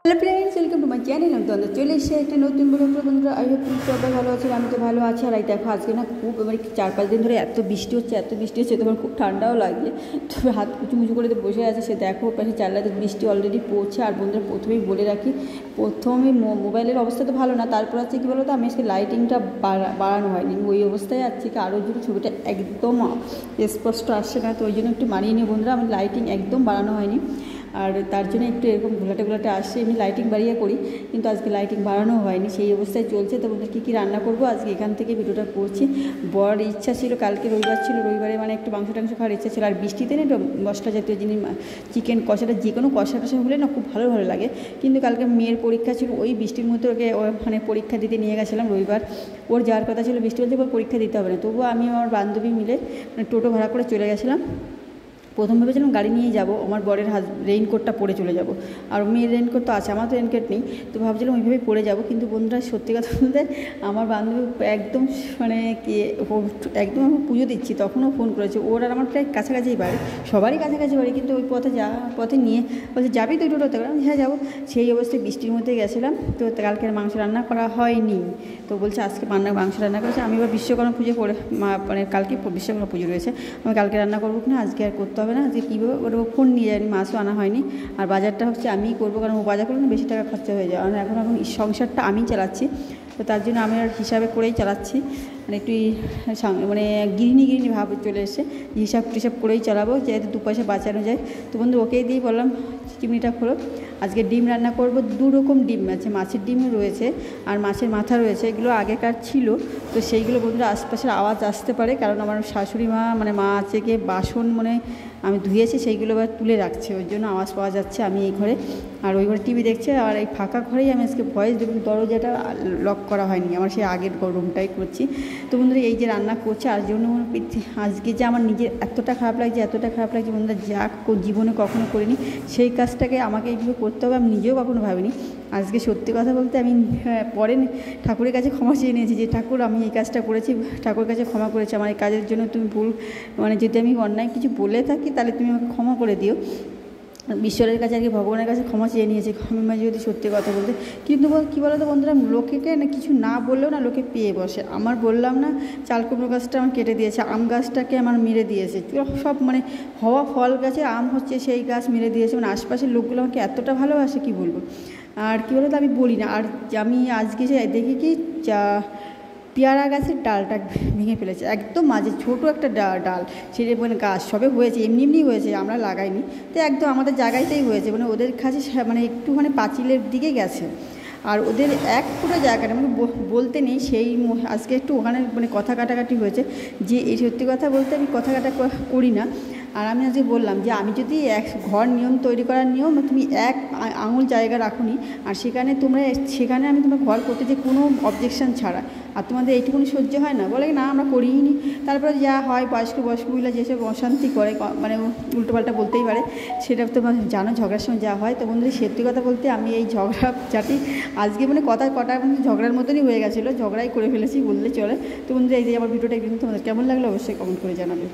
Hello friends, welcome to my channel. আমি তোমাদের চলে এসেছি একটা নতুন ব্লগ। বন্ধুরা, আই হোপ সবাই ভালো আছে, আমি তো ভালো আছি। আর এই দেখো, আজকে না খুব 4-5 দিন ধরে এত বৃষ্টি হচ্ছে, তোমার খুব ঠান্ডাও লাগছে। তবে হাত কুচু করে বসে আছে। সে দেখো পাশে চারলাতে বৃষ্টি অলরেডি পড়ছে। আর বন্ধুরা, প্রথমেই বলে রাখি, প্রথমে মোবাইলের অবস্থা তো ভালো না, তারপর আছে কী বলো তো, আমি আজকে লাইটিংটা বাড়ানো হয়নি, ওই অবস্থায় আছে কি আরও জোরে ছবিটা একদম স্পষ্ট আসছে না, তো ওই জন্য একটু মানিয়ে নিই বন্ধুরা। আমি লাইটিং একদম বাড়ানো হয়নি, আর তার জন্য একটু এরকম ঘোলাটে আসছে। আমি লাইটিং বাড়িয়ে করি, কিন্তু আজকে লাইটিং বাড়ানো হয়নি, সেই অবস্থায় চলছে। তো বন্ধুরা, কী রান্না করবো আজকে এখান থেকে ভিডিওটা করছি। বড় ইচ্ছা ছিল, কালকে রবিবার ছিল, রবিবারে মানে একটু মাংস টাংস খাওয়ার ইচ্ছা ছিল। আর বৃষ্টিতে না একটু মশলা জাতীয় জিনিস, চিকেন কষাটা, যে কোনো কষা হলে না খুব ভালো লাগে। কিন্তু কালকে মেয়ের পরীক্ষা ছিল, ওই বৃষ্টির মধ্যে ওকে ওখানে পরীক্ষা দিতে নিয়ে গেছিলাম রবিবার। ওর যাওয়ার কথা ছিল, বৃষ্টি বলতে ওর পরীক্ষা দিতে হবে না, তবুও আমি আমার বান্ধবী মিলে টোটো ভাড়া করে চলে গেছিলাম। প্রথম ভেবেছিলাম গাড়ি নিয়েই যাবো, আমার বরের রেইনকোটটা পরে চলে যাব। আর মেয়ের রেইনকোট তো আছে, আমার তো রেইনকোট নেই, তো ভাবছিলাম ওইভাবেই পরে যাব। কিন্তু বন্ধুরা, সত্যি কথা বলতে আমার বান্ধবী একদম একদম আমি পুজো দিচ্ছি তখনও ফোন করেছে। ওর আর আমার প্রায় কাছাকাছি বাড়ি, সবারই কাছাকাছি বাড়ি, কিন্তু ওই পথে নিয়ে বলছে যাবি তুই টোটোতে? হ্যাঁ যাবো। সেই অবস্থায় বৃষ্টির মধ্যে গেছিলাম। তো কালকে মাংস রান্না করা হয়নি, তো বলছে আজকে মাংস রান্না করেছে। আমি এবার বিশ্বকর্মা পুজো করে কালকে বিশ্বকর্মা পুজো রয়েছে, আমি কালকে রান্না করবো না, আজকে আর করতে হবে না। আজকে কীভাবে ওর ফোন নিয়ে যায়নি, মাছও আনা হয়নি। আর বাজারটা হচ্ছে আমিই করবো, কারণ ও বাজার করলে না বেশি টাকা খরচা হয়ে যায়। আর এখন সংসারটা আমিই চালাচ্ছি, তো তার জন্য আমি আর হিসাবে করেই চালাচ্ছি। একটু গৃহিণী ভাব চলে এসে হিসাব টিসাব করেই চালাবো, যেহেতু 2 পয়সা বাঁচানো যায়। তো বন্ধু, ওকেই দিয়ে বললাম চিমনিটা খোলো। আজকে ডিম রান্না করব, 2 রকম ডিম আছে, মাছের ডিমও রয়েছে আর মাছের মাথা রয়েছে। এগুলো আগেকার ছিল, তো সেইগুলো বন্ধুরা আশপাশের আওয়াজ আসতে পারে, কারণ আমার শাশুড়ি মা আছে গিয়ে বাসন আমি ধুয়েছি, সেইগুলো এবার তুলে রাখছে, ওই জন্য আওয়াজ পাওয়া যাচ্ছে। আমি এই ঘরে, আর ওই ঘরে টিভি দেখছে। আর এই ফাঁকা ঘরেই আমি আজকে ভয়েস দেবো, দরজাটা লক করা হয়নি, আমার সেই আগের রুমটাই করছি। তো বন্ধুরা, এই যে রান্না করছে আর জন্য আজকে যে আমার নিজের এতটা খারাপ লাগছে বন্ধুরা, যা জীবনে কখনো করিনি সেই কাজটাকে আমাকে এইভাবে করতে হবে, আমি নিজেও কখনো ভাবিনি। আজকে সত্যি কথা বলতে আমি পরে ঠাকুরের কাছে ক্ষমা চেয়ে নিয়েছি, যে ঠাকুর আমি এই কাজটা করেছি, ঠাকুরের কাছে ক্ষমা করেছি, আমার এই কাজের জন্য তুমি ভুল যদি আমি অন্যায় কিছু বলে থাকি তাহলে তুমি আমাকে ক্ষমা করে দিও। ঈশ্বরের কাছে আর কি, ভগবানের কাছে ক্ষমা চেয়ে নিয়েছি আমি যদি সত্যি কথা বলতে। কিন্তু কী বলো তো বন্ধুরা, লোকেকে না কিছু না বললেও না লোকে পেয়ে বসে। আমার বললাম না, চালকুমড়ো গাছটা আমার কেটে দিয়েছে, আম গাছটাকে আমার মেরে দিয়েছে, সব হওয়া ফল গাছে আম হচ্ছে, সেই গাছ মেরে দিয়েছে। আশপাশের লোকগুলো আমাকে এতটা ভালোবাসে কি বলবো। আর কী বলো তো, আমি বলি না। আর আমি আজকে যে দেখি কি পেয়ারা গাছের ডালটা ভেঙে ফেলেছে, একদম মাঝে ছোটো একটা ডাল, সেটা গাছ সবে হয়েছে, এমনি হয়েছে, আমরা লাগাইনি, তো একদম আমাদের জায়গাতেই হয়েছে। ওদের কাছে একটুখানি পাঁচিলের দিকে গেছে, আর ওদের এক পুরো জায়গাটা বলতে নেই। সেই আজকে একটু ওখানে কথা কাটাকাটি হয়েছে, যে এই সত্যি কথা বলতে আমি কথা কাটা করি না। আর আমি আজকে বললাম যে আমি যদি ঘর নিয়ম তৈরি করার নিয়ম, তুমি 1 আঙুল জায়গা রাখুনি, আর সেখানে আমি তোমার ঘর করতে যে কোনো অবজেকশান ছাড়া, আর তোমাদের এইটুকুনি সহ্য হয় না? বলে না আমরা করিই নি। তারপরে যা হয়, বয়স্ক মহিলা যেসব অশান্তি করে, উল্টোপাল্টা বলতেই পারে, সেটা তো জানো ঝগড়ার সময় যা হয়। তো বন্ধুরা, সত্যি কথা বলতে আমি এই ঝগড়া জাতি আজকে কথা কটা ঝগড়ার মতনই হয়ে গেছিলো, ঝগড়াই করে ফেলেছি বললে চলে। তো বন্ধুরা, এই যে আমার ভিডিওটা কিন্তু তোমাদের কেমন লাগলো অবশ্যই কমেন্ট করে জানাবে।